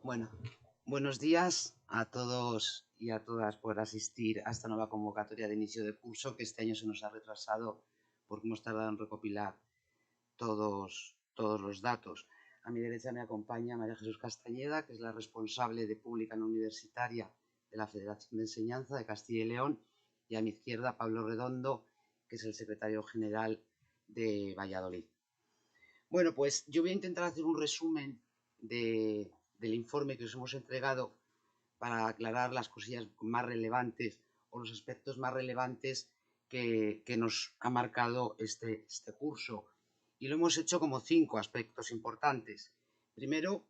Bueno, buenos días a todos y a todas por asistir a esta nueva convocatoria de inicio de curso que este año se nos ha retrasado porque hemos tardado en recopilar todos los datos. A mi derecha me acompaña María Jesús Castañeda, que es la responsable de Pública no Universitaria de la Federación de Enseñanza de Castilla y León, y a mi izquierda Pablo Redondo, que es el secretario general de Valladolid. Bueno, pues yo voy a intentar hacer un resumen del informe que os hemos entregado para aclarar las cosillas más relevantes o los aspectos más relevantes que nos ha marcado este curso. Y lo hemos hecho como 5 aspectos importantes. Primero,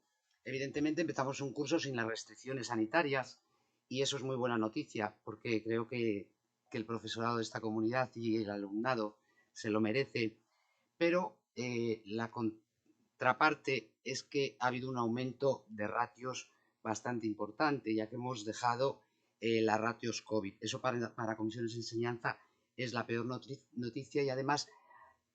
evidentemente empezamos un curso sin las restricciones sanitarias y eso es muy buena noticia porque creo que el profesorado de esta comunidad y el alumnado se lo merece, pero la contraparte es que ha habido un aumento de ratios bastante importante, ya que hemos dejado las ratios COVID. Eso para comisiones de enseñanza es la peor noticia, y además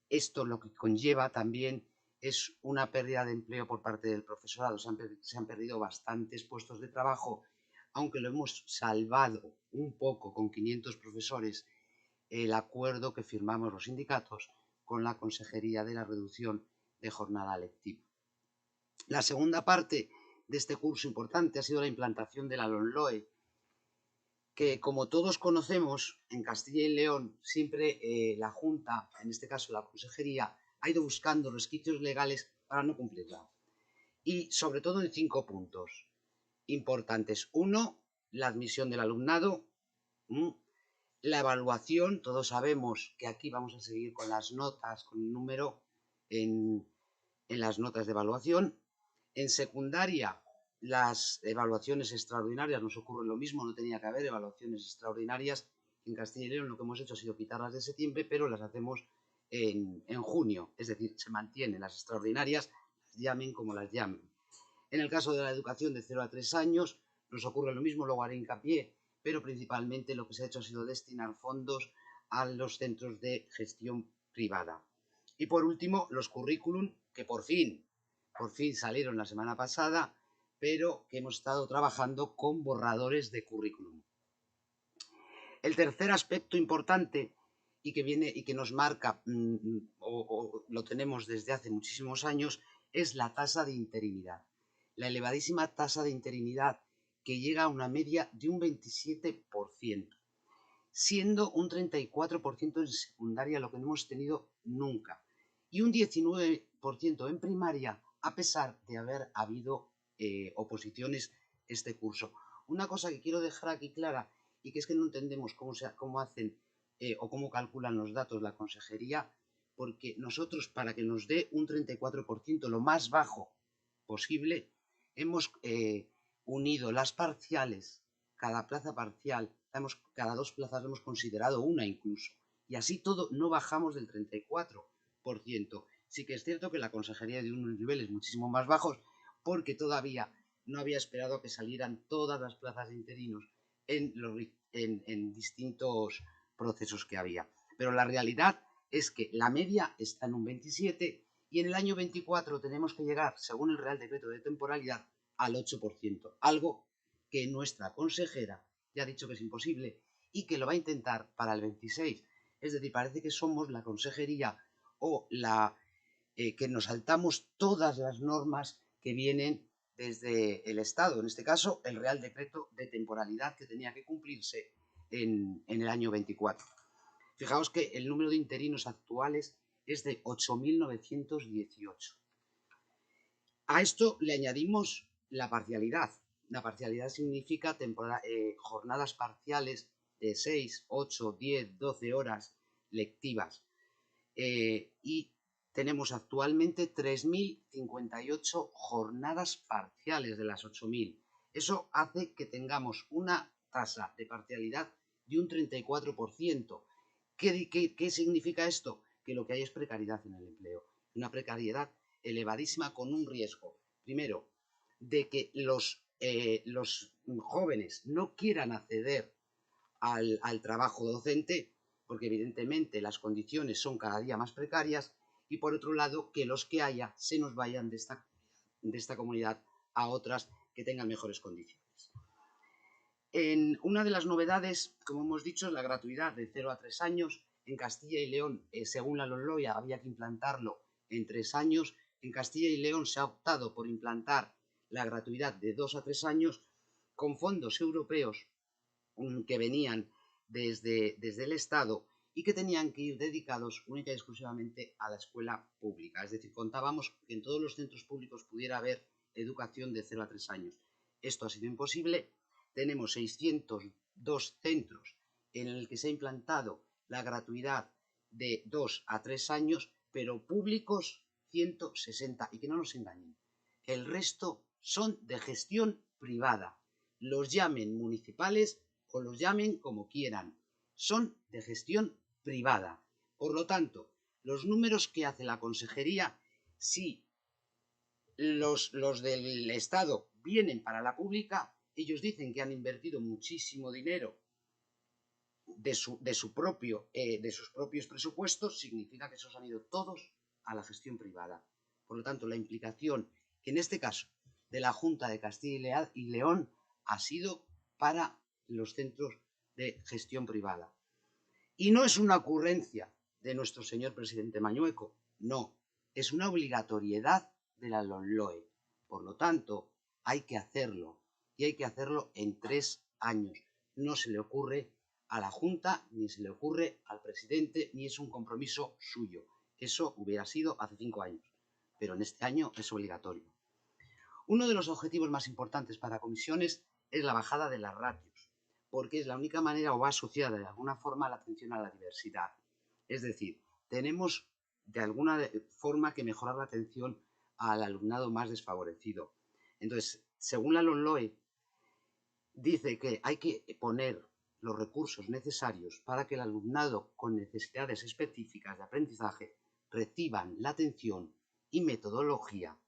esto lo que conlleva también es una pérdida de empleo por parte del profesorado. Se han perdido bastantes puestos de trabajo, aunque lo hemos salvado un poco con 500 profesores, el acuerdo que firmamos los sindicatos con la Consejería de la Reducción de Jornada Lectiva. La segunda parte de este curso importante ha sido la implantación de la LOMLOE, que, como todos conocemos, en Castilla y León siempre la Junta, en este caso la Consejería, ha ido buscando resquicios legales para no cumplirla. Y sobre todo en 5 puntos importantes. 1, la admisión del alumnado. La evaluación, todos sabemos que aquí vamos a seguir con las notas, con el número en las notas de evaluación. En secundaria, las evaluaciones extraordinarias, nos ocurre lo mismo, no tenía que haber evaluaciones extraordinarias. En Castilla y León lo que hemos hecho ha sido quitarlas de septiembre, pero las hacemos en junio, es decir, se mantienen las extraordinarias, las llamen como las llamen. En el caso de la educación de 0 a 3 años, nos ocurre lo mismo, luego haré hincapié, pero principalmente lo que se ha hecho ha sido destinar fondos a los centros de gestión privada. Y por último, los currículum, que por fin salieron la semana pasada, pero que hemos estado trabajando con borradores de currículum. El tercer aspecto importante y que nos marca, o lo tenemos desde hace muchísimos años, es la tasa de interinidad. La elevadísima tasa de interinidad, que llega a una media de un 27%, siendo un 34% en secundaria, lo que no hemos tenido nunca, y un 19% en primaria, a pesar de haber habido oposiciones este curso. Una cosa que quiero dejar aquí clara, y que es que no entendemos cómo hacen o cómo calculan los datos la consejería, porque nosotros, para que nos dé un 34%, lo más bajo posible, hemos unido las parciales, cada plaza parcial, cada 2 plazas hemos considerado una incluso, y así todo no bajamos del 34%. Sí que es cierto que la consejería dio unos niveles muchísimo más bajos, porque todavía no había esperado a que salieran todas las plazas de interinos en distintos procesos que había. Pero la realidad es que la media está en un 27 y en el año 24 tenemos que llegar, según el Real Decreto de Temporalidad, al 8%, algo que nuestra consejera ya ha dicho que es imposible y que lo va a intentar para el 26. Es decir, parece que somos la consejería o que nos saltamos todas las normas que vienen desde el Estado, en este caso el Real Decreto de Temporalidad, que tenía que cumplirse en el año 24. Fijaos que el número de interinos actuales es de 8.918. A esto le añadimos la parcialidad. La parcialidad significa jornadas parciales de 6, 8, 10, 12 horas lectivas. Y tenemos actualmente 3.058 jornadas parciales de las 8.000. Eso hace que tengamos una tasa de parcialidad de un 34%. ¿Qué significa esto? Que lo que hay es precariedad en el empleo. Una precariedad elevadísima, con un riesgo, primero, de que los jóvenes no quieran acceder al trabajo docente, porque evidentemente las condiciones son cada día más precarias, y por otro lado, que los que haya se nos vayan de esta comunidad a otras que tengan mejores condiciones. Una de las novedades, como hemos dicho, es la gratuidad de 0 a 3 años. En Castilla y León, según la LOMLOE, había que implantarlo en 3 años. En Castilla y León se ha optado por implantar la gratuidad de 2 a 3 años con fondos europeos que venían desde el Estado y que tenían que ir dedicados única y exclusivamente a la escuela pública. Es decir, contábamos que en todos los centros públicos pudiera haber educación de 0 a 3 años. Esto ha sido imposible. Tenemos 602 centros en el que se ha implantado la gratuidad de 2 a 3 años, pero públicos 160. Y que no nos engañen, el resto son de gestión privada. Los llamen municipales o los llamen como quieran. Son de gestión privada. Por lo tanto, los números que hace la consejería, si los del Estado vienen para la pública, ellos dicen que han invertido muchísimo dinero de sus propios presupuestos, significa que esos han ido todos a la gestión privada. Por lo tanto, la implicación, que en este caso de la Junta de Castilla y León, ha sido para los centros de gestión privada. Y no es una ocurrencia de nuestro señor presidente Mañueco, no, es una obligatoriedad de la LOMLOE. Por lo tanto, hay que hacerlo, y hay que hacerlo en 3 años. No se le ocurre a la Junta, ni se le ocurre al presidente, ni es un compromiso suyo. Eso hubiera sido hace 5 años, pero en este año es obligatorio. Uno de los objetivos más importantes para comisiones es la bajada de las ratios, porque es la única manera, o va asociada de alguna forma, a la atención a la diversidad. Es decir, tenemos de alguna forma que mejorar la atención al alumnado más desfavorecido. Entonces, según la LOMLOE, dice que hay que poner los recursos necesarios para que el alumnado con necesidades específicas de aprendizaje reciban la atención y metodología,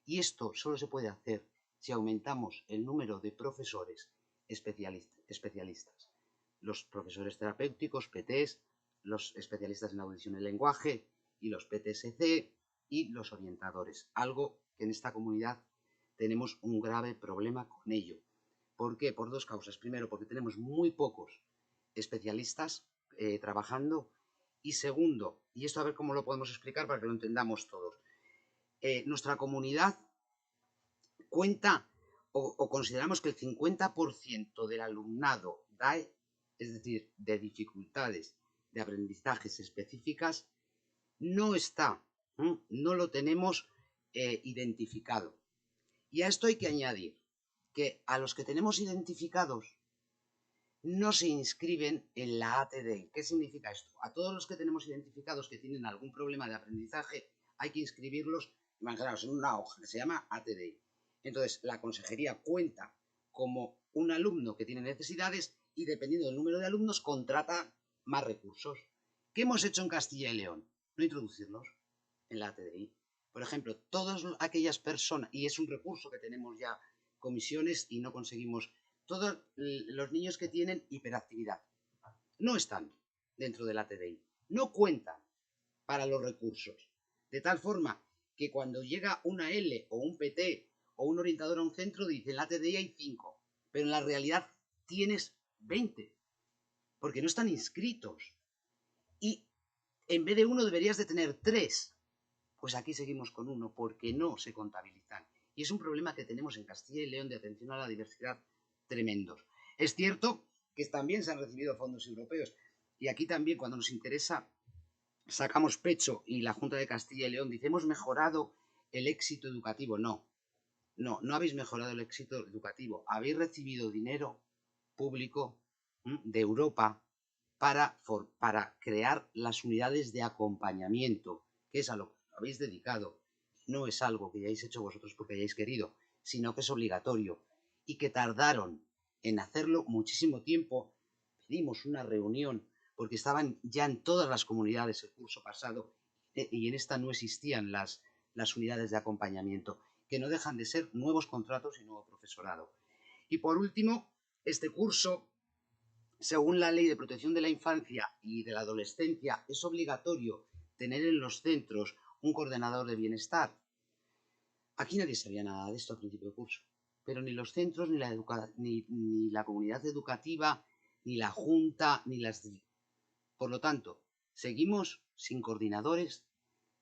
y esto solo se puede hacer si aumentamos el número de profesores especialistas. Los profesores terapéuticos, PTs, los especialistas en audición y lenguaje, y los PTSC, y los orientadores. Algo que en esta comunidad tenemos un grave problema con ello. ¿Por qué? Por 2 causas. Primero, porque tenemos muy pocos especialistas trabajando. Y segundo, y esto a ver cómo lo podemos explicar para que lo entendamos todos, nuestra comunidad cuenta o consideramos que el 50% del alumnado DAE, es decir, de dificultades de aprendizajes específicas, no está, no lo tenemos identificado. Y a esto hay que añadir que a los que tenemos identificados no se inscriben en la ATDI. ¿Qué significa esto? A todos los que tenemos identificados que tienen algún problema de aprendizaje hay que inscribirlos, imaginaos, en una hoja que se llama ATDI. Entonces, la consejería cuenta como un alumno que tiene necesidades y, dependiendo del número de alumnos, contrata más recursos. ¿Qué hemos hecho en Castilla y León? No introducirlos en la ATDI. Por ejemplo, todas aquellas personas, y es un recurso que tenemos ya comisiones y no conseguimos, todos los niños que tienen hiperactividad no están dentro de la ATDI, no cuentan para los recursos, de tal forma que cuando llega una L o un PT o un orientador a un centro, dice en la ATDI hay 5, pero en la realidad tienes 20, porque no están inscritos. Y en vez de 1 deberías de tener 3. Pues aquí seguimos con 1 porque no se contabilizan. Y es un problema que tenemos en Castilla y León de atención a la diversidad tremendos. Es cierto que también se han recibido fondos europeos y aquí también, cuando nos interesa, sacamos pecho y la Junta de Castilla y León dice hemos mejorado el éxito educativo. No habéis mejorado el éxito educativo. Habéis recibido dinero público de Europa para crear las unidades de acompañamiento, que es a lo que habéis dedicado. No es algo que hayáis hecho vosotros porque hayáis querido, sino que es obligatorio y que tardaron en hacerlo muchísimo tiempo. Pedimos una reunión porque estaban ya en todas las comunidades el curso pasado y en esta no existían las unidades de acompañamiento, que no dejan de ser nuevos contratos y nuevo profesorado. Y por último, este curso, según la Ley de Protección de la Infancia y de la Adolescencia, es obligatorio tener en los centros un coordinador de bienestar. Aquí nadie sabía nada de esto al principio del curso. pero ni los centros, ni la comunidad educativa, ni la Junta, ni las... Por lo tanto, seguimos sin coordinadores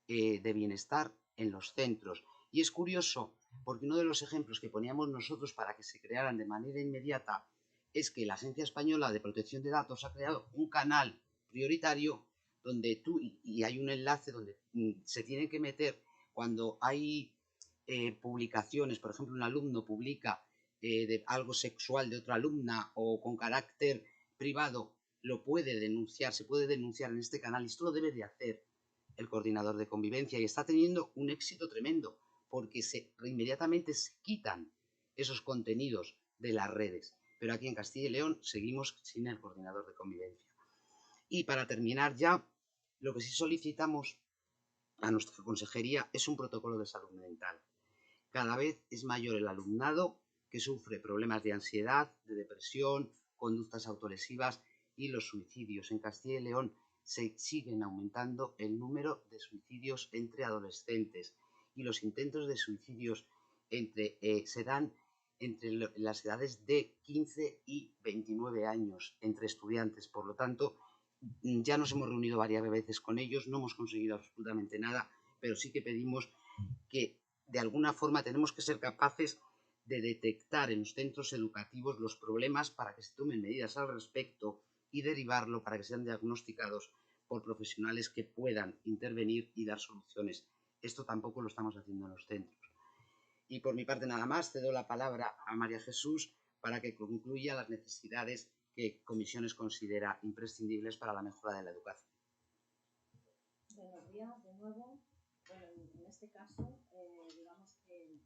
de bienestar en los centros. Y es curioso, porque uno de los ejemplos que poníamos nosotros para que se crearan de manera inmediata es que la Agencia Española de Protección de Datos ha creado un canal prioritario donde y hay un enlace donde se tienen que meter cuando hay publicaciones, por ejemplo, un alumno publica de algo sexual de otra alumna o con carácter privado, lo puede denunciar, se puede denunciar en este canal y esto lo debe de hacer el coordinador de convivencia y está teniendo un éxito tremendo porque inmediatamente se quitan esos contenidos de las redes. Pero aquí en Castilla y León seguimos sin el coordinador de convivencia. Y para terminar ya, lo que sí solicitamos a nuestra consejería es un protocolo de salud mental. Cada vez es mayor el alumnado que sufre problemas de ansiedad, de depresión, conductas autolesivas y los suicidios. En Castilla y León se siguen aumentando el número de suicidios entre adolescentes y los intentos de suicidios se dan entre las edades de 15 y 29 años entre estudiantes. Por lo tanto, ya nos hemos reunido varias veces con ellos, no hemos conseguido absolutamente nada, pero sí que pedimos que de alguna forma tenemos que ser capaces de detectar en los centros educativos los problemas para que se tomen medidas al respecto y derivarlo para que sean diagnosticados por profesionales que puedan intervenir y dar soluciones. Esto tampoco lo estamos haciendo en los centros. Y por mi parte nada más, cedo la palabra a María Jesús para que concluya las necesidades que Comisiones considera imprescindibles para la mejora de la educación. Buenos días de nuevo. Bueno, en este caso, digamos que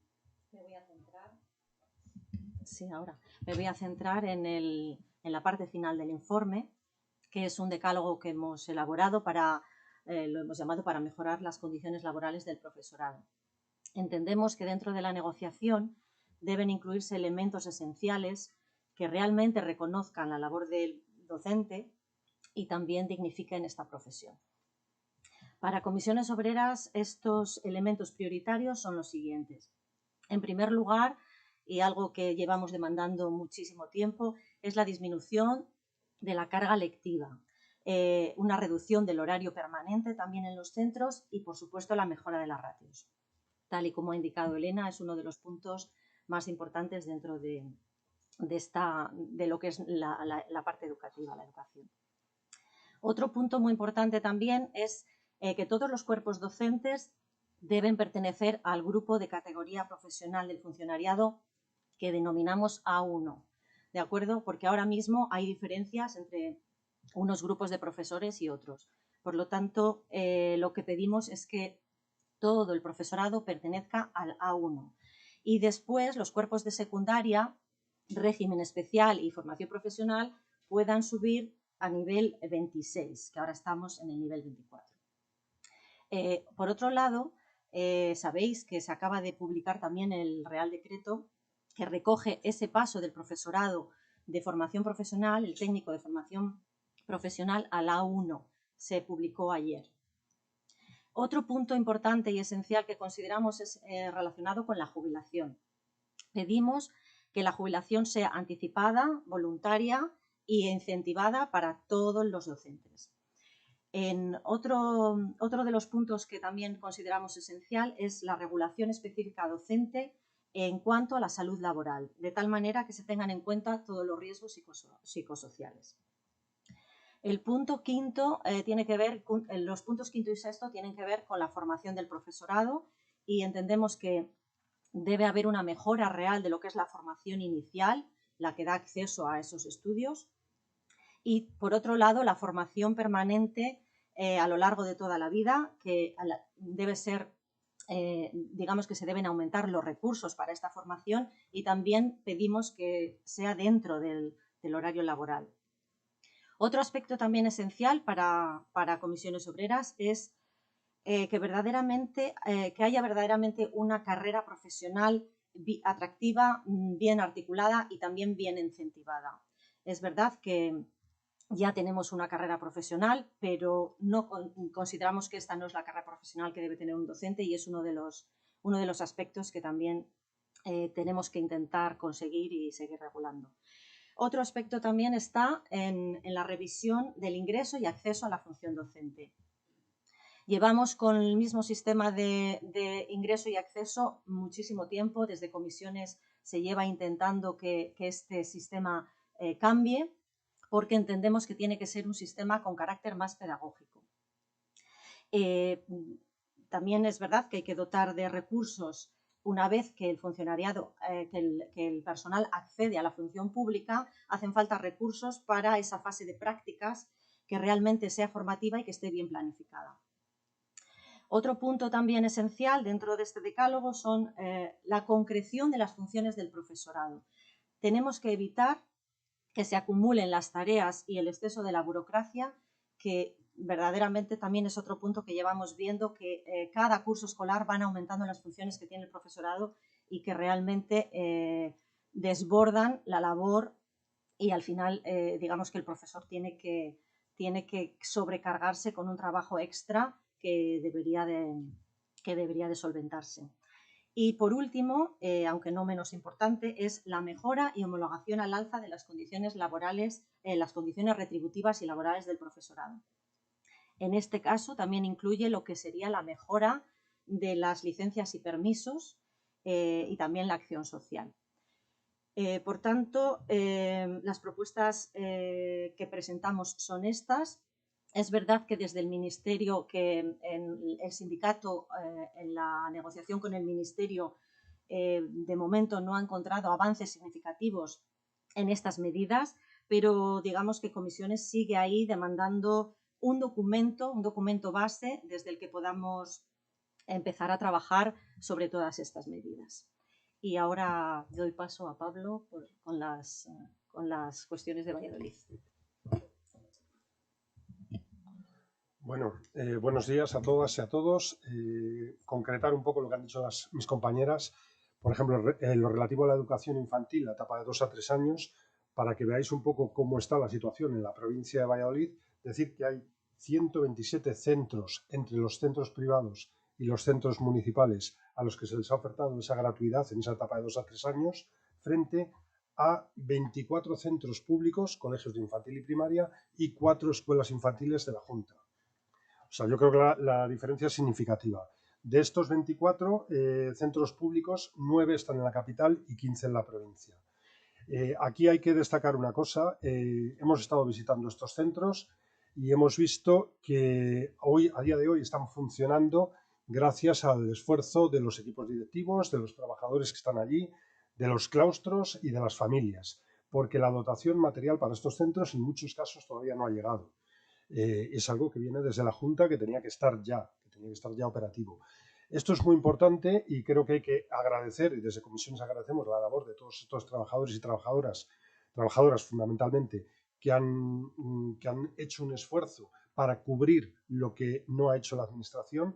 me voy a centrar. Sí, ahora. Me voy a centrar en la parte final del informe, que es un decálogo que hemos elaborado lo hemos llamado para mejorar las condiciones laborales del profesorado. Entendemos que dentro de la negociación deben incluirse elementos esenciales que realmente reconozcan la labor del docente y también dignifiquen esta profesión. Para Comisiones Obreras, estos elementos prioritarios son los siguientes. En primer lugar, y algo que llevamos demandando muchísimo tiempo, es la disminución de la carga lectiva, una reducción del horario permanente también en los centros y, por supuesto, la mejora de las ratios. Tal y como ha indicado Elena, es uno de los puntos más importantes dentro de lo que es la parte educativa, la educación. Otro punto muy importante también es que todos los cuerpos docentes deben pertenecer al grupo de categoría profesional del funcionariado que denominamos A1, ¿de acuerdo? Porque ahora mismo hay diferencias entre unos grupos de profesores y otros. Por lo tanto, lo que pedimos es que todo el profesorado pertenezca al A1. Y después los cuerpos de secundaria, régimen especial y formación profesional puedan subir a nivel 26, que ahora estamos en el nivel 24. Por otro lado, sabéis que se acaba de publicar también el Real Decreto que recoge ese paso del profesorado de formación profesional, el técnico de formación profesional, al A1. Se publicó ayer. Otro punto importante y esencial que consideramos es relacionado con la jubilación. Pedimos que la jubilación sea anticipada, voluntaria e incentivada para todos los docentes. Otro de los puntos que también consideramos esencial es la regulación específica docente en cuanto a la salud laboral, de tal manera que se tengan en cuenta todos los riesgos psicosociales. El punto quinto tiene que ver con, los puntos quinto y sexto tienen que ver con la formación del profesorado y entendemos que debe haber una mejora real de lo que es la formación inicial, la que da acceso a esos estudios. Y, por otro lado, la formación permanente a lo largo de toda la vida, que debe ser, digamos que se deben aumentar los recursos para esta formación y también pedimos que sea dentro del horario laboral. Otro aspecto también esencial para Comisiones Obreras es que haya verdaderamente una carrera profesional atractiva, bien articulada y también bien incentivada. Es verdad que ya tenemos una carrera profesional, pero no consideramos que esta no es la carrera profesional que debe tener un docente y es uno de los aspectos que también tenemos que intentar conseguir y seguir regulando. Otro aspecto también está en la revisión del ingreso y acceso a la función docente. Llevamos con el mismo sistema de ingreso y acceso muchísimo tiempo. Desde comisiones se lleva intentando que este sistema cambie, porque entendemos que tiene que ser un sistema con carácter más pedagógico. También es verdad que hay que dotar de recursos una vez que el funcionariado, que el personal accede a la función pública. Hacen falta recursos para esa fase de prácticas que realmente sea formativa y que esté bien planificada. Otro punto también esencial dentro de este decálogo son la concreción de las funciones del profesorado. Tenemos que evitar que se acumulen las tareas y el exceso de la burocracia, que verdaderamente también es otro punto que llevamos viendo, que cada curso escolar van aumentando las funciones que tiene el profesorado y que realmente desbordan la labor, y al final digamos que el profesor tiene que sobrecargarse con un trabajo extra que debería de solventarse. Y por último, aunque no menos importante, es la mejora y homologación al alza de las condiciones laborales, las condiciones retributivas y laborales del profesorado. En este caso también incluye lo que sería la mejora de las licencias y permisos y también la acción social. Por tanto, las propuestas que presentamos son estas. Es verdad que desde el Ministerio, que el sindicato, en la negociación con el Ministerio, de momento no ha encontrado avances significativos en estas medidas, pero digamos que Comisiones sigue ahí demandando un documento base desde el que podamos empezar a trabajar sobre todas estas medidas. Y ahora doy paso a Pablo con las cuestiones de Valladolid. Bueno, buenos días a todas y a todos. Concretar un poco lo que han dicho mis compañeras, por ejemplo, lo relativo a la educación infantil, la etapa de 2 a 3 años, para que veáis un poco cómo está la situación en la provincia de Valladolid. Decir que hay 127 centros entre los centros privados y los centros municipales a los que se les ha ofertado esa gratuidad en esa etapa de 2 a 3 años, frente a 24 centros públicos, colegios de infantil y primaria, y 4 escuelas infantiles de la Junta. O sea, yo creo que la diferencia es significativa. De estos 24 centros públicos, 9 están en la capital y 15 en la provincia. Aquí hay que destacar una cosa. Hemos estado visitando estos centros y hemos visto que a día de hoy están funcionando gracias al esfuerzo de los equipos directivos, de los trabajadores que están allí, de los claustros y de las familias, porque la dotación material para estos centros en muchos casos todavía no ha llegado. Es algo que viene desde la Junta, que tenía que estar ya operativo. Esto es muy importante y creo que hay que agradecer, y desde Comisiones agradecemos la labor de todos estos trabajadores y trabajadoras fundamentalmente, que han hecho un esfuerzo para cubrir lo que no ha hecho la Administración.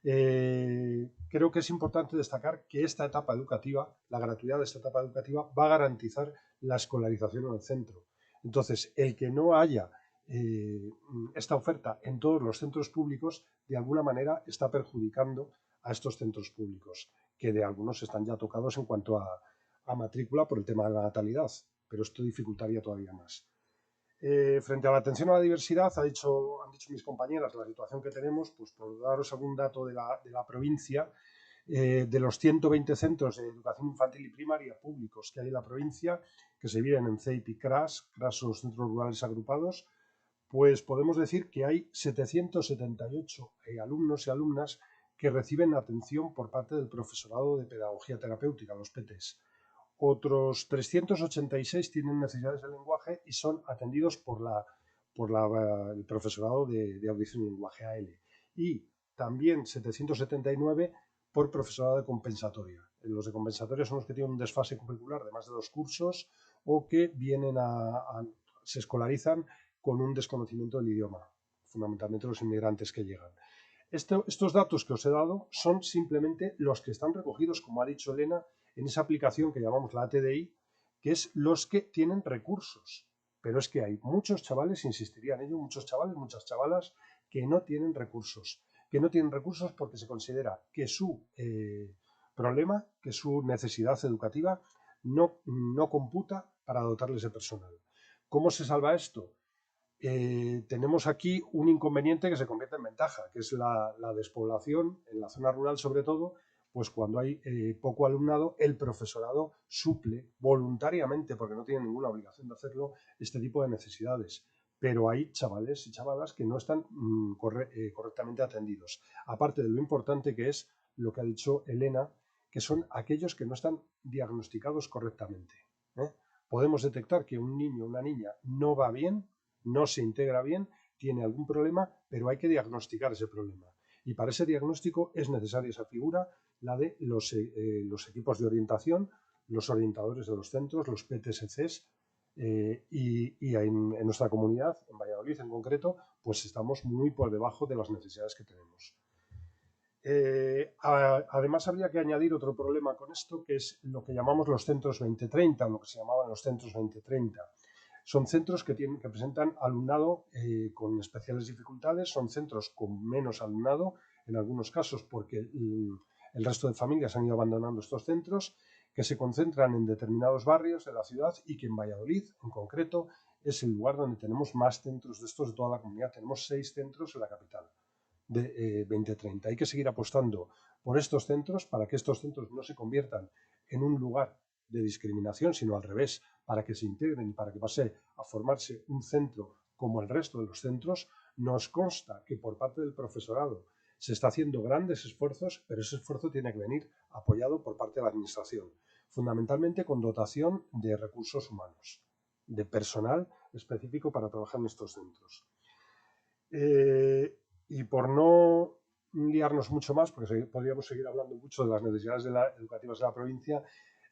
Creo que es importante destacar que esta etapa educativa, la gratuidad de esta etapa educativa, va a garantizar la escolarización en el centro. Entonces, el que no haya esta oferta en todos los centros públicos, de alguna manera está perjudicando a estos centros públicos, que de algunos están ya tocados en cuanto a matrícula por el tema de la natalidad, pero esto dificultaría todavía más. Frente a la atención a la diversidad, han dicho mis compañeras la situación que tenemos, pues por daros algún dato de la provincia, de los 120 centros de educación infantil y primaria públicos que hay en la provincia, que se dividen en CEIP y CRAS son los centros rurales agrupados, pues podemos decir que hay 778 alumnos y alumnas que reciben atención por parte del profesorado de pedagogía terapéutica, los PTs. Otros 386 tienen necesidades de lenguaje y son atendidos por el profesorado de audición y lenguaje AL. Y también 779 por profesorado de compensatoria. Los de compensatoria son los que tienen un desfase curricular de más de 2 cursos o que vienen se escolarizan con un desconocimiento del idioma, fundamentalmente los inmigrantes que llegan. Estos datos que os he dado son simplemente los que están recogidos, como ha dicho Elena, en esa aplicación que llamamos la ATDI, que es los que tienen recursos. Pero es que hay muchos chavales, insistiría en ello, muchos chavales, muchas chavalas, que no tienen recursos. Que no tienen recursos porque se considera que su Problema que su necesidad educativa no computa para dotarles de personal. ¿Cómo se salva esto? Tenemos aquí un inconveniente que se convierte en ventaja, que es la despoblación en la zona rural, sobre todo, pues cuando hay poco alumnado, el profesorado suple voluntariamente, porque no tiene ninguna obligación de hacerlo, este tipo de necesidades. Pero hay chavales y chavalas que no están correctamente atendidos. Aparte de lo importante que es lo que ha dicho Elena, que son aquellos que no están diagnosticados correctamente. Podemos detectar que un niño o una niña no va bien, no se integra bien, tiene algún problema, pero hay que diagnosticar ese problema. Y para ese diagnóstico es necesaria esa figura, la de los equipos de orientación, los orientadores de los centros, los PTSCs, y en nuestra comunidad, en Valladolid en concreto, pues estamos muy por debajo de las necesidades que tenemos. Además, habría que añadir otro problema con esto, que es lo que llamamos los centros 2030, lo que se llamaban los centros 2030. Son centros que presentan alumnado con especiales dificultades, son centros con menos alumnado, en algunos casos porque el resto de familias han ido abandonando estos centros, que se concentran en determinados barrios de la ciudad y que en Valladolid, en concreto, es el lugar donde tenemos más centros de estos de toda la comunidad. Tenemos 6 centros en la capital de 2030. Hay que seguir apostando por estos centros para que estos centros no se conviertan en un lugar de discriminación, sino al revés, para que se integren y para que pase a formarse un centro como el resto de los centros. Nos consta que por parte del profesorado se está haciendo grandes esfuerzos, pero ese esfuerzo tiene que venir apoyado por parte de la administración, fundamentalmente con dotación de recursos humanos, de personal específico para trabajar en estos centros. Y por no liarnos mucho más, porque podríamos seguir hablando mucho de las necesidades educativas de la provincia,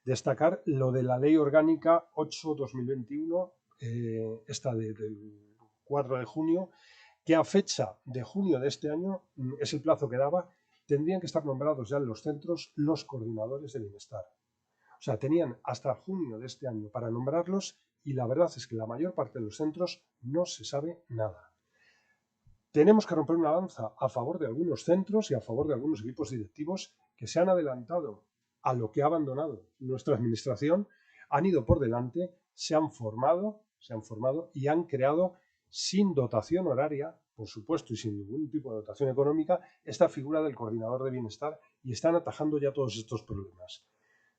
destacar lo de la Ley Orgánica 8/2021, esta del 4 de junio, que a fecha de junio de este año, es el plazo que daba, tendrían que estar nombrados ya en los centros los coordinadores de bienestar. O sea, tenían hasta junio de este año para nombrarlos y la verdad es que la mayor parte de los centros no se sabe nada. Tenemos que romper una lanza a favor de algunos centros y a favor de algunos equipos directivos que se han adelantado a lo que ha abandonado nuestra administración, han ido por delante, se han formado y han creado sin dotación horaria, por supuesto, y sin ningún tipo de dotación económica, esta figura del coordinador de bienestar y están atajando ya todos estos problemas.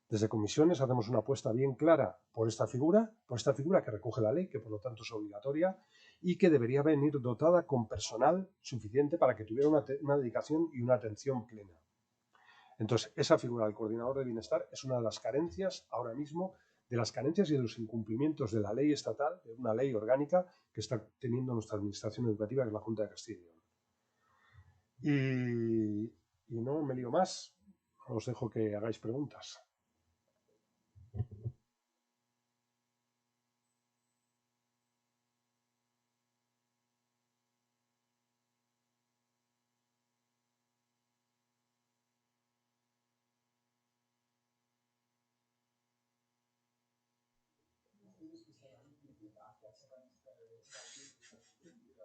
Desde comisiones hacemos una apuesta bien clara por esta figura que recoge la ley, que por lo tanto es obligatoria y que debería venir dotada con personal suficiente para que tuviera una dedicación y una atención plena. Entonces, esa figura del coordinador de bienestar es una de las carencias ahora mismo, de las carencias y de los incumplimientos de la ley estatal, de una ley orgánica que está teniendo nuestra administración educativa, que es la Junta de Castilla y León. Y no me lío más, os dejo que hagáis preguntas.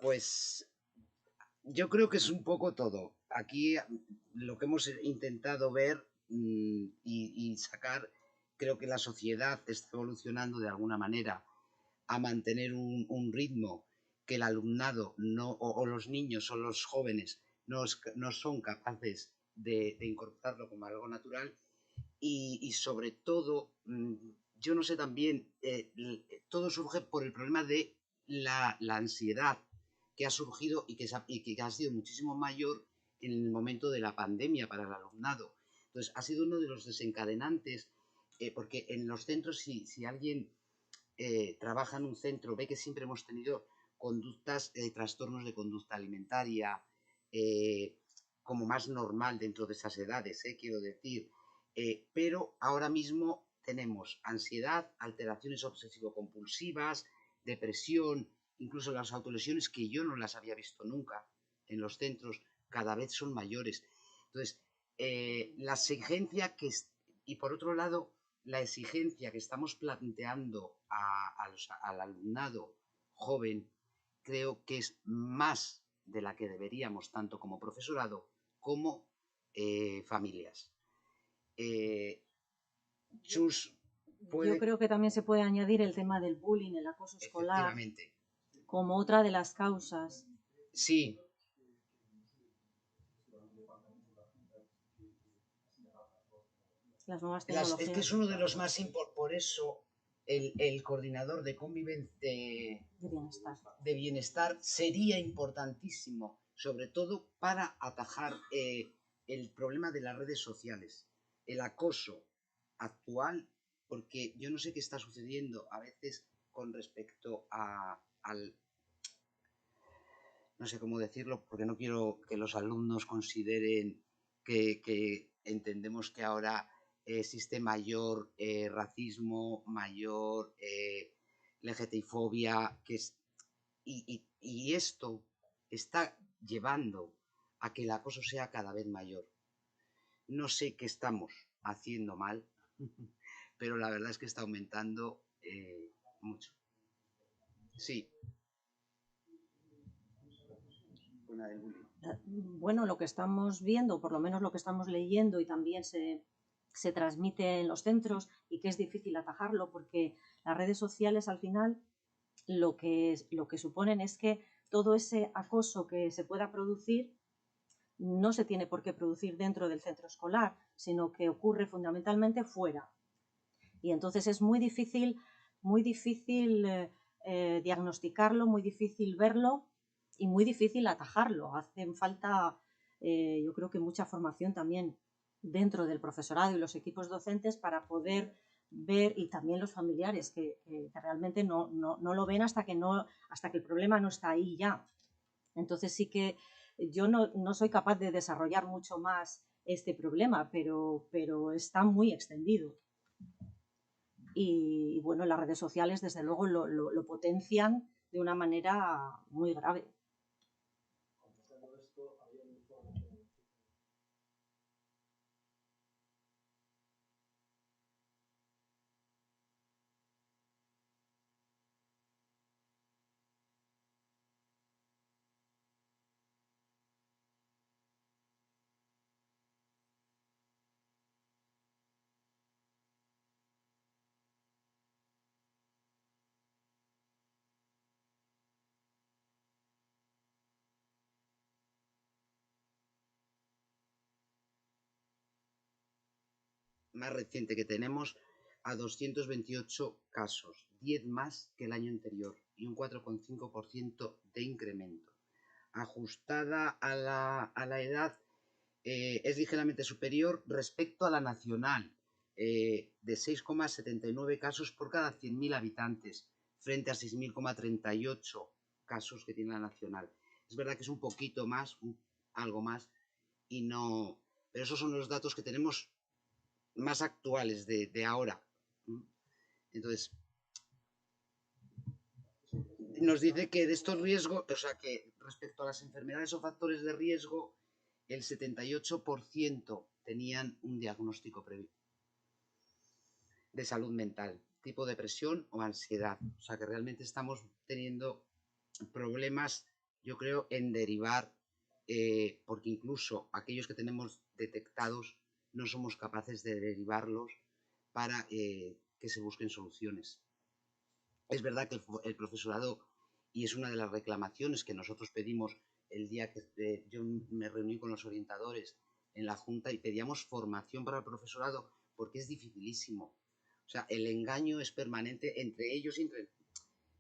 Pues yo creo que es un poco todo. Aquí lo que hemos intentado ver y sacar, creo que la sociedad está evolucionando de alguna manera a mantener un ritmo que el alumnado no, o los niños o los jóvenes no son capaces de incorporarlo como algo natural y sobre todo, yo no sé también, todo surge por el problema de la ansiedad que ha surgido y que ha sido muchísimo mayor en el momento de la pandemia para el alumnado. Entonces, ha sido uno de los desencadenantes, porque en los centros, si alguien trabaja en un centro, ve que siempre hemos tenido conductas, trastornos de conducta alimentaria, como más normal dentro de esas edades, quiero decir. Pero ahora mismo tenemos ansiedad, alteraciones obsesivo-compulsivas, depresión, incluso las autolesiones que yo no las había visto nunca en los centros, cada vez son mayores. Entonces, la exigencia y por otro lado, la exigencia que estamos planteando al alumnado joven, creo que es más de la que deberíamos, tanto como profesorado como familias. Chus puede... Yo creo que también se puede añadir el tema del bullying, el acoso escolar, Efectivamente. como otra de las causas. Sí. Las nuevas tecnologías. Es que es uno de los más importantes. Por eso el coordinador de convivencia de bienestar sería importantísimo, sobre todo para atajar el problema de las redes sociales, el acoso actual, porque yo no sé qué está sucediendo a veces con respecto al... No sé cómo decirlo, porque no quiero que los alumnos consideren que entendemos que ahora existe mayor racismo, mayor LGTBI-fobia, y esto está llevando a que el acoso sea cada vez mayor. No sé qué estamos haciendo mal, pero la verdad es que está aumentando mucho. Sí. Bueno, lo que estamos viendo, por lo menos lo que estamos leyendo y también se transmite en los centros y que es difícil atajarlo porque las redes sociales al final lo que suponen es que todo ese acoso que se pueda producir no se tiene por qué producir dentro del centro escolar, sino que ocurre fundamentalmente fuera. Y entonces es muy difícil diagnosticarlo, muy difícil verlo y muy difícil atajarlo. Hacen falta, yo creo que mucha formación también dentro del profesorado y los equipos docentes para poder ver, y también los familiares que realmente no lo ven hasta que el problema no está ahí ya. Entonces sí que yo no soy capaz de desarrollar mucho más este problema, pero está muy extendido. Y bueno, las redes sociales desde luego lo potencian de una manera muy grave. Más reciente que tenemos a 228 casos, 10 más que el año anterior y un 4,5% de incremento. Ajustada a la edad, es ligeramente superior respecto a la nacional, de 6,79 casos por cada 100.000 habitantes, frente a 6.038 casos que tiene la nacional. Es verdad que es un poquito más, algo más, y no... Pero esos son los datos que tenemos más actuales de ahora. Entonces, nos dice que de estos riesgos, o sea, que respecto a las enfermedades o factores de riesgo, el 78% tenían un diagnóstico previo de salud mental, tipo depresión o ansiedad. O sea, que realmente estamos teniendo problemas, yo creo, en derivar, porque incluso aquellos que tenemos detectados no somos capaces de derivarlos para que se busquen soluciones. Es verdad que el profesorado, y es una de las reclamaciones que nosotros pedimos el día que yo me reuní con los orientadores en la Junta y pedíamos formación para el profesorado porque es dificilísimo. O sea, el engaño es permanente entre ellos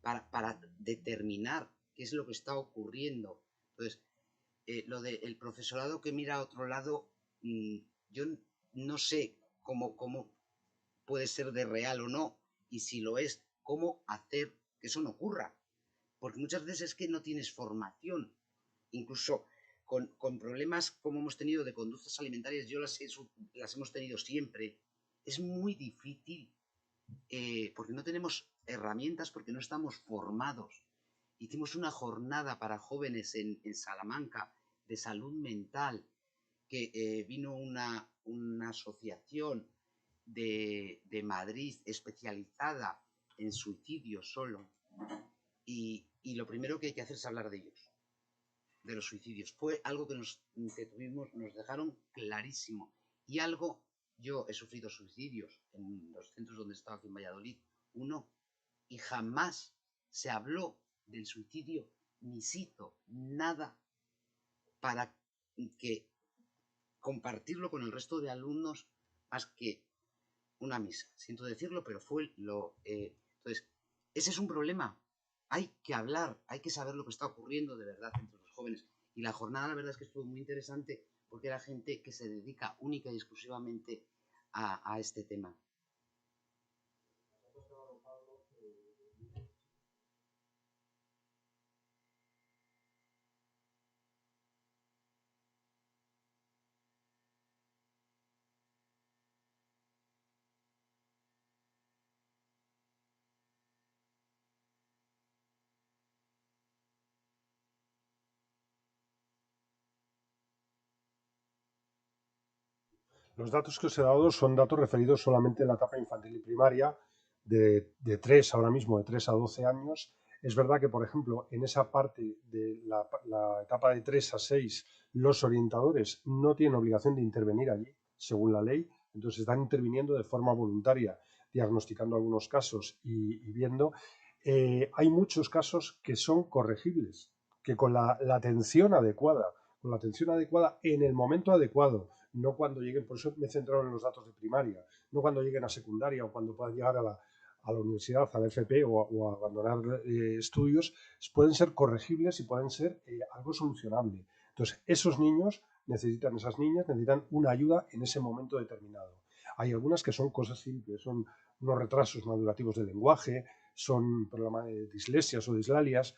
para determinar qué es lo que está ocurriendo. Entonces, lo del profesorado que mira a otro lado, yo no sé cómo puede ser de real o no, y si lo es, cómo hacer que eso no ocurra. Porque muchas veces es que no tienes formación. Incluso con problemas como hemos tenido de conductas alimentarias, las hemos tenido siempre. Es muy difícil porque no tenemos herramientas, porque no estamos formados. Hicimos una jornada para jóvenes en Salamanca de salud mental, que vino una asociación de Madrid especializada en suicidio solo, y lo primero que hay que hacer es hablar de ellos, de los suicidios. Fue algo que nos dejaron clarísimo, y algo Yo he sufrido suicidios en los centros donde he estado aquí en Valladolid, uno, y jamás se habló del suicidio ni se hizo nada para que compartirlo con el resto de alumnos más que una misa. Siento decirlo, pero fue lo... entonces, ese es un problema. Hay que hablar, hay que saber lo que está ocurriendo de verdad entre los jóvenes. Y la jornada, la verdad es que estuvo muy interesante porque era gente que se dedica única y exclusivamente a este tema. Los datos que os he dado son datos referidos solamente a la etapa infantil y primaria, de 3 ahora mismo, de 3 a 12 años. Es verdad que, por ejemplo, en esa parte de la etapa de 3 a 6, los orientadores no tienen obligación de intervenir allí, según la ley, entonces están interviniendo de forma voluntaria, diagnosticando algunos casos y viendo. Hay muchos casos que son corregibles, que con la atención adecuada, en el momento adecuado, no cuando lleguen, por eso me he centrado en los datos de primaria, no cuando lleguen a secundaria o cuando puedan llegar a la universidad, a la FP o a abandonar estudios, pueden ser corregibles y pueden ser algo solucionable. Entonces, esos niños esas niñas necesitan una ayuda en ese momento determinado. Hay algunas que son cosas simples, son unos retrasos madurativos del lenguaje, son problemas de dislesias o dislalias,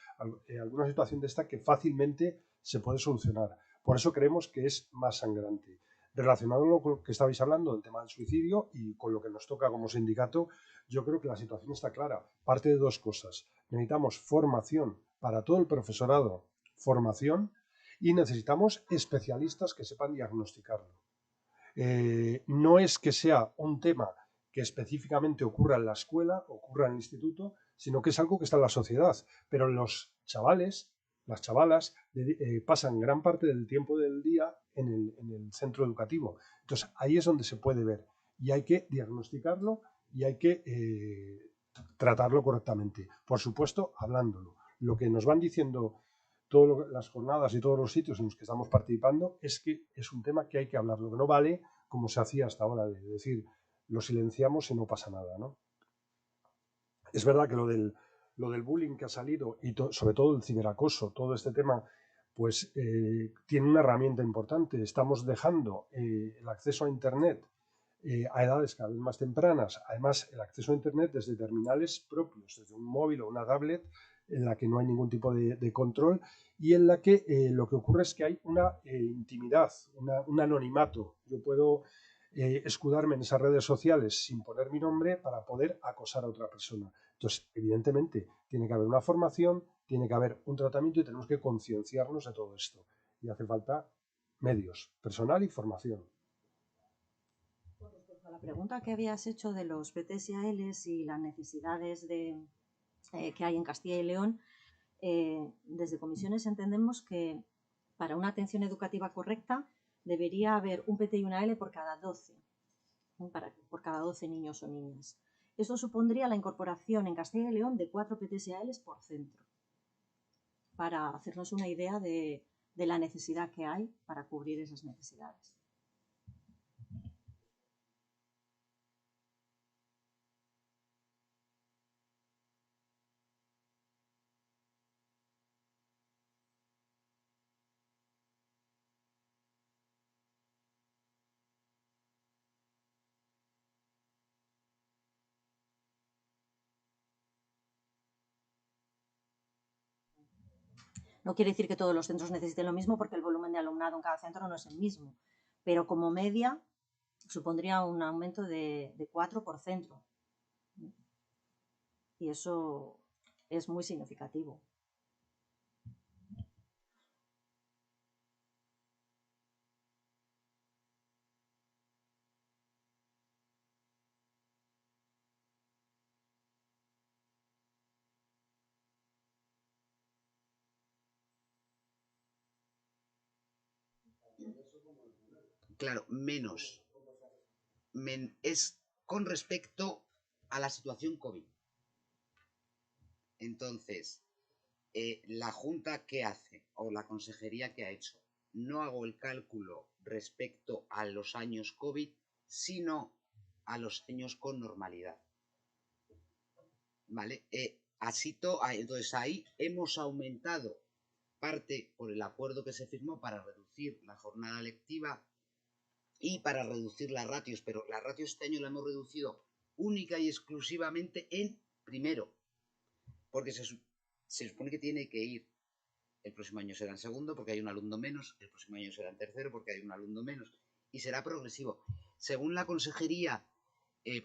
alguna situación de esta que fácilmente se puede solucionar. Por eso creemos que es más sangrante. Relacionado con lo que estabais hablando del tema del suicidio y con lo que nos toca como sindicato, yo creo que la situación está clara. Parte de dos cosas. Necesitamos formación para todo el profesorado, formación, y necesitamos especialistas que sepan diagnosticarlo. No es que sea un tema que específicamente ocurra en la escuela, ocurra en el instituto, sino que es algo que está en la sociedad. Pero los chavales, las chavalas, pasan gran parte del tiempo del día en el centro educativo. Entonces ahí es donde se puede ver y hay que diagnosticarlo y hay que tratarlo correctamente. Por supuesto, hablándolo. Lo que nos van diciendo todas las jornadas y todos los sitios en los que estamos participando es que es un tema que hay que hablar. Lo que no vale, como se hacía hasta ahora, de decir, lo silenciamos y no pasa nada, ¿no? Es verdad que lo del bullying que ha salido y sobre todo el ciberacoso, todo este tema, pues tiene una herramienta importante. Estamos dejando el acceso a Internet a edades cada vez más tempranas. Además, el acceso a Internet desde terminales propios, desde un móvil o una tablet, en la que no hay ningún tipo de control y en la que lo que ocurre es que hay una intimidad, un anonimato. Yo puedo escudarme en esas redes sociales sin poner mi nombre para poder acosar a otra persona. Entonces, evidentemente, tiene que haber una formación, tiene que haber un tratamiento y tenemos que concienciarnos de todo esto. Y hace falta medios, personal y formación. Con respecto a la pregunta que habías hecho de los PTs y ALs y las necesidades que hay en Castilla y León, desde comisiones entendemos que para una atención educativa correcta debería haber un PT y una AL por cada 12, ¿no? Por cada 12 niños o niñas. Esto supondría la incorporación en Castilla y León de 4 PTs y ALs por centro, para hacernos una idea de la necesidad que hay para cubrir esas necesidades. No quiere decir que todos los centros necesiten lo mismo porque el volumen de alumnado en cada centro no es el mismo, pero como media supondría un aumento de 4 por centro. Y eso es muy significativo. Claro, menos es con respecto a la situación COVID. Entonces, la Junta, ¿qué hace? O la Consejería, ¿qué ha hecho? No hago el cálculo respecto a los años COVID, sino a los años con normalidad. ¿Vale? Entonces ahí hemos aumentado parte por el acuerdo que se firmó para reducir la jornada lectiva y para reducir las ratios, pero las ratios este año la hemos reducido única y exclusivamente en primero, porque se supone que tiene que ir. El próximo año será en segundo porque hay un alumno menos, el próximo año será en tercero porque hay un alumno menos, y será progresivo. Según la consejería,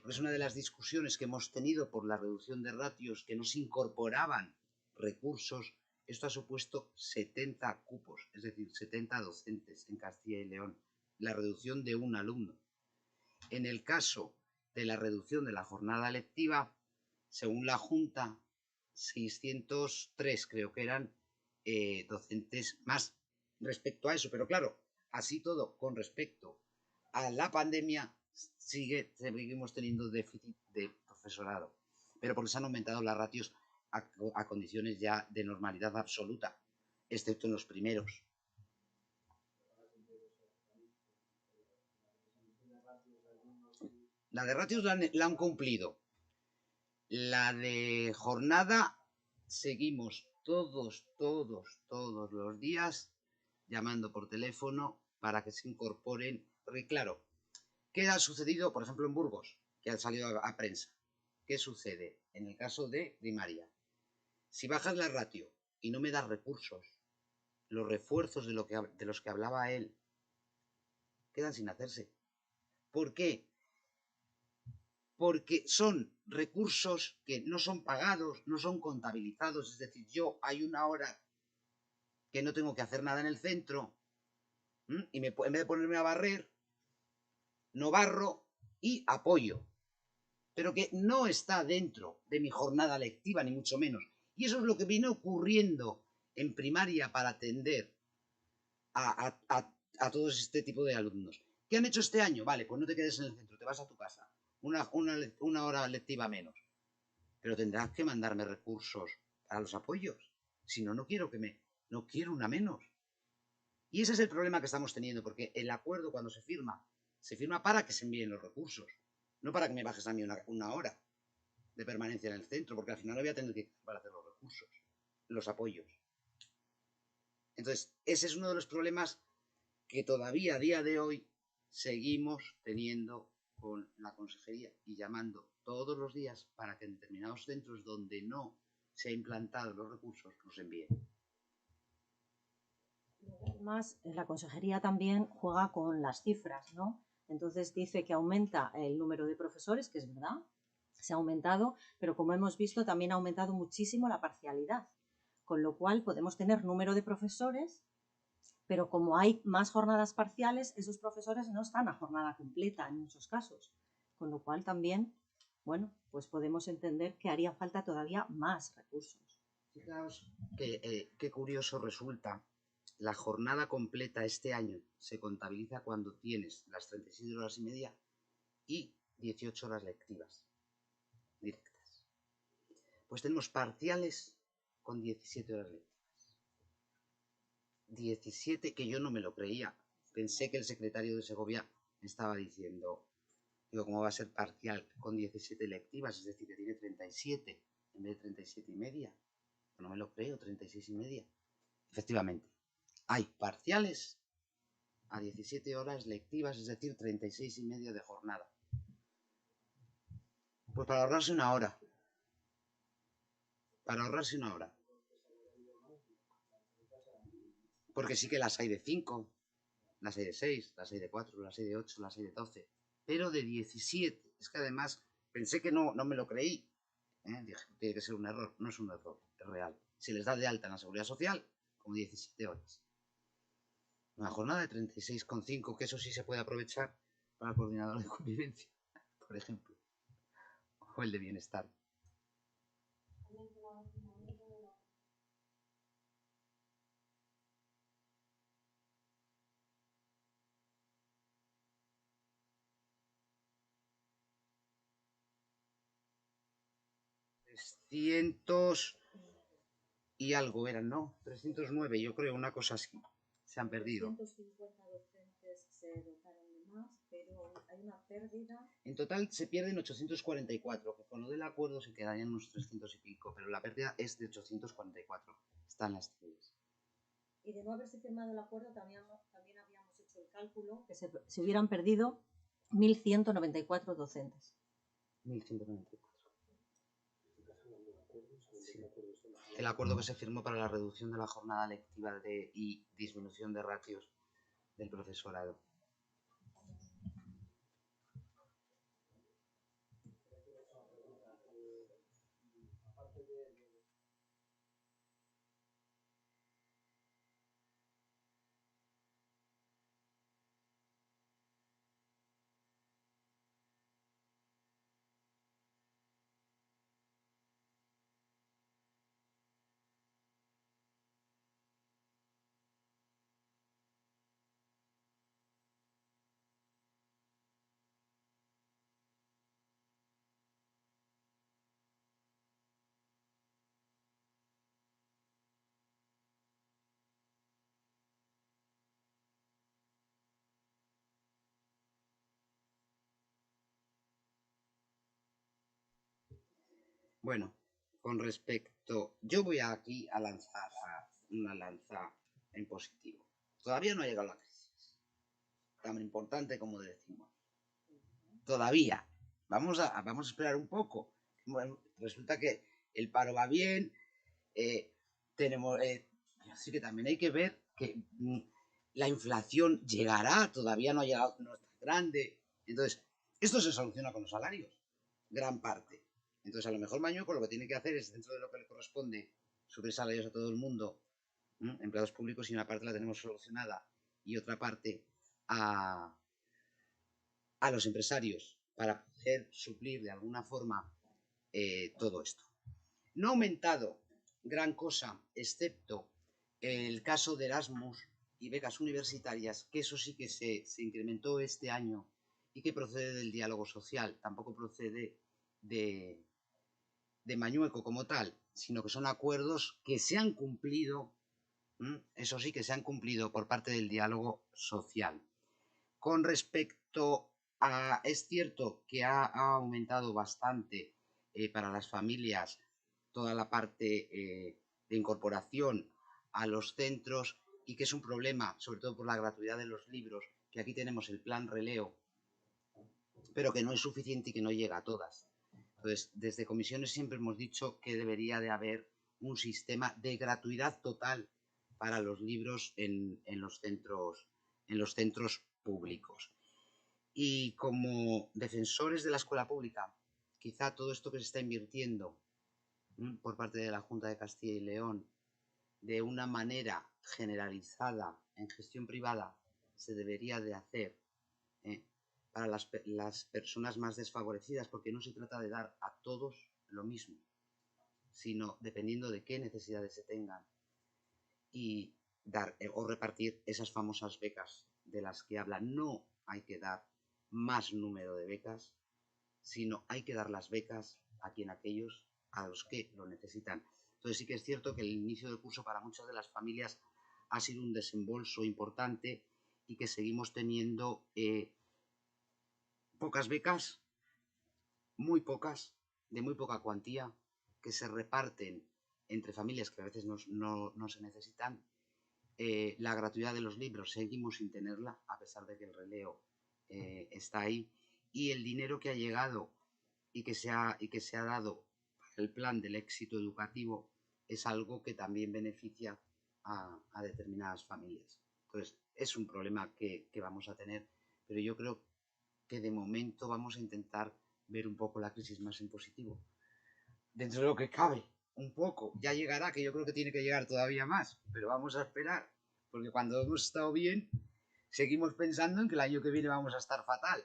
pues una de las discusiones que hemos tenido por la reducción de ratios, que no se incorporaban recursos, esto ha supuesto 70 cupos, es decir, 70 docentes en Castilla y León, la reducción de un alumno. En el caso de la reducción de la jornada lectiva, según la Junta, 603 creo que eran docentes más respecto a eso, pero claro, así todo con respecto a la pandemia seguimos teniendo déficit de profesorado, pero porque se han aumentado las ratios a condiciones ya de normalidad absoluta, excepto en los primeros. La de ratios la han cumplido. La de jornada seguimos todos los días llamando por teléfono para que se incorporen. Porque claro, ¿qué ha sucedido, por ejemplo, en Burgos, que ha salido a prensa? ¿Qué sucede en el caso de primaria? Si bajas la ratio y no me das recursos, los refuerzos de los que hablaba él quedan sin hacerse. ¿Por qué? Porque son recursos que no son pagados, no son contabilizados. Es decir, hay una hora que no tengo que hacer nada en el centro y en vez de ponerme a barrer, no barro y apoyo. Pero que no está dentro de mi jornada lectiva, ni mucho menos. Y eso es lo que viene ocurriendo en primaria para atender a todo este tipo de alumnos. ¿Qué han hecho este año? Vale, pues no te quedes en el centro, te vas a tu casa. Una hora lectiva menos. Pero tendrás que mandarme recursos para los apoyos. Si no, no quiero una menos. Y ese es el problema que estamos teniendo, porque el acuerdo cuando se firma para que se envíen los recursos, no para que me bajes a mí una hora de permanencia en el centro, porque al final no voy a tener que para hacer los recursos, los apoyos. Entonces, ese es uno de los problemas que todavía a día de hoy seguimos teniendo con la consejería y llamando todos los días para que en determinados centros donde no se han implantado los recursos los envíen. Además, la consejería también juega con las cifras, ¿no? Entonces dice que aumenta el número de profesores, que es verdad, se ha aumentado, pero como hemos visto también ha aumentado muchísimo la parcialidad, con lo cual podemos tener número de profesores, pero como hay más jornadas parciales, esos profesores no están a jornada completa en muchos casos, con lo cual también, bueno, pues podemos entender que haría falta todavía más recursos. Fijaos qué curioso resulta. La jornada completa este año se contabiliza cuando tienes las 36 horas y media y 18 horas lectivas directas. Pues tenemos parciales con 17 horas lectivas. 17 que yo no me lo creía. Pensé que el secretario de Segovia me estaba diciendo, digo, ¿cómo va a ser parcial con 17 lectivas? Es decir, que tiene 37 en vez de 37 y media. No me lo creo, 36 y media. Efectivamente, hay parciales a 17 horas lectivas, es decir, 36 y media de jornada. Pues para ahorrarse una hora. Porque sí que las hay de 5, las hay de 6, las hay de 4, las hay de 8, las hay de 12. Pero de 17. Es que además pensé que no me lo creí. Dije, tiene que ser un error. No es un error, es real. Se les da de alta en la Seguridad Social como 17 horas. Una jornada de 36,5, que eso sí se puede aprovechar para el coordinador de convivencia, por ejemplo. O el de bienestar. 300 y algo eran, ¿no? 309, yo creo, una cosa así. Se han perdido. 350 docentes se dotaron de más, pero hay una pérdida. En total se pierden 844, que con lo del acuerdo se quedarían unos 300 y pico, pero la pérdida es de 844. Están las cifras. Y de no haberse firmado el acuerdo, también habíamos hecho el cálculo que se hubieran perdido 1.194 docentes. 1.194. Sí. El acuerdo que se firmó para la reducción de la jornada lectiva y disminución de ratios del profesorado. Bueno, con respecto, yo voy aquí a lanzar una lanza en positivo. Todavía no ha llegado la crisis, tan importante como decimos. Todavía. Vamos a esperar un poco. Bueno, resulta que el paro va bien, tenemos, así que también hay que ver que la inflación llegará, todavía no ha llegado, no está grande. Entonces, esto se soluciona con los salarios, gran parte. Entonces, a lo mejor Mañueco lo que tiene que hacer es, dentro de lo que le corresponde, subir salarios a todo el mundo, empleados públicos, y una parte la tenemos solucionada y otra parte a los empresarios para poder suplir de alguna forma todo esto. No ha aumentado gran cosa, excepto el caso de Erasmus y becas universitarias, que eso sí que se incrementó este año y que procede del diálogo social, tampoco procede de Mañueco como tal, sino que son acuerdos que se han cumplido, eso sí que se han cumplido por parte del diálogo social. Con respecto a, es cierto que ha aumentado bastante para las familias toda la parte de incorporación a los centros y que es un problema, sobre todo por la gratuidad de los libros, que aquí tenemos el plan Releo, pero que no es suficiente y que no llega a todas. Entonces, desde comisiones siempre hemos dicho que debería de haber un sistema de gratuidad total para los libros en los centros públicos. Y como defensores de la escuela pública, quizá todo esto que se está invirtiendo por parte de la Junta de Castilla y León de una manera generalizada en gestión privada se debería de hacer para las personas más desfavorecidas, porque no se trata de dar a todos lo mismo, sino dependiendo de qué necesidades se tengan, y dar o repartir esas famosas becas de las que habla. No hay que dar más número de becas, sino hay que dar las becas a aquellos a los que lo necesitan. Entonces sí que es cierto que el inicio del curso para muchas de las familias ha sido un desembolso importante y que seguimos teniendo pocas becas, muy pocas, de muy poca cuantía, que se reparten entre familias que a veces no se necesitan. La gratuidad de los libros seguimos sin tenerla, a pesar de que el Releo está ahí, y el dinero que ha llegado y que se ha dado para el plan del éxito educativo es algo que también beneficia a determinadas familias. Entonces, es un problema que vamos a tener, pero yo creo que de momento vamos a intentar ver un poco la crisis más en positivo. Dentro de lo que cabe, un poco. Ya llegará, que yo creo que tiene que llegar todavía más, pero vamos a esperar, porque cuando hemos estado bien, seguimos pensando en que el año que viene vamos a estar fatal.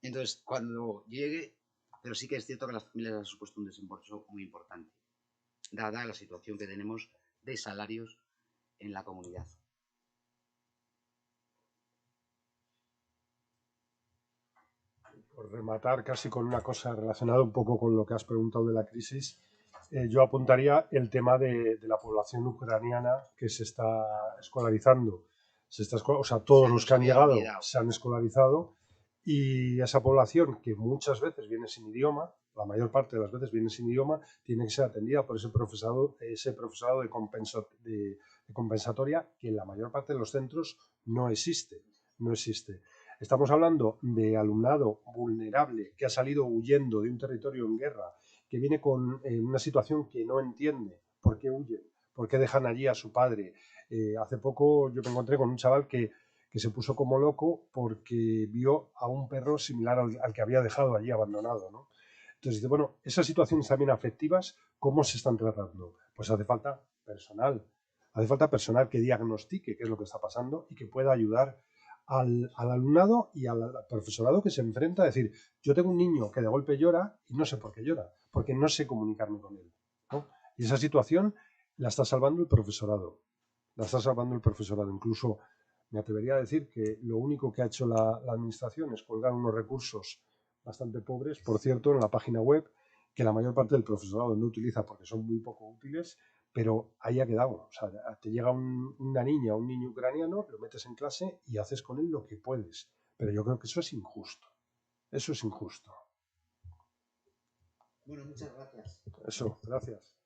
Entonces, cuando llegue, pero sí que es cierto que las familias han supuesto un desembolso muy importante, dada la situación que tenemos de salarios en la comunidad. Por rematar casi con una cosa relacionada un poco con lo que has preguntado de la crisis, yo apuntaría el tema de la población ucraniana que se está escolarizando. O sea, todos los que han llegado se han escolarizado, y esa población que muchas veces viene sin idioma, la mayor parte de las veces viene sin idioma, tiene que ser atendida por ese profesorado de compensatoria, que en la mayor parte de los centros no existe. Estamos hablando de alumnado vulnerable que ha salido huyendo de un territorio en guerra, que viene con una situación que no entiende por qué huyen, por qué dejan allí a su padre. Hace poco yo me encontré con un chaval que se puso como loco porque vio a un perro similar al que había dejado allí abandonado, ¿no? Entonces dice, bueno, esas situaciones también afectivas, ¿cómo se están tratando? Pues hace falta personal que diagnostique qué es lo que está pasando y que pueda ayudar al alumnado y al profesorado que se enfrenta a decir, yo tengo un niño que de golpe llora y no sé por qué llora, porque no sé comunicarme con él, ¿no? Y esa situación la está salvando el profesorado. Incluso me atrevería a decir que lo único que ha hecho la administración es colgar unos recursos bastante pobres, por cierto, en la página web, que la mayor parte del profesorado no utiliza porque son muy poco útiles, pero ahí ha quedado. O sea, te llega una niña o un niño ucraniano, lo metes en clase y haces con él lo que puedes. Pero yo creo que eso es injusto. Eso es injusto. Bueno, muchas gracias. Eso, gracias.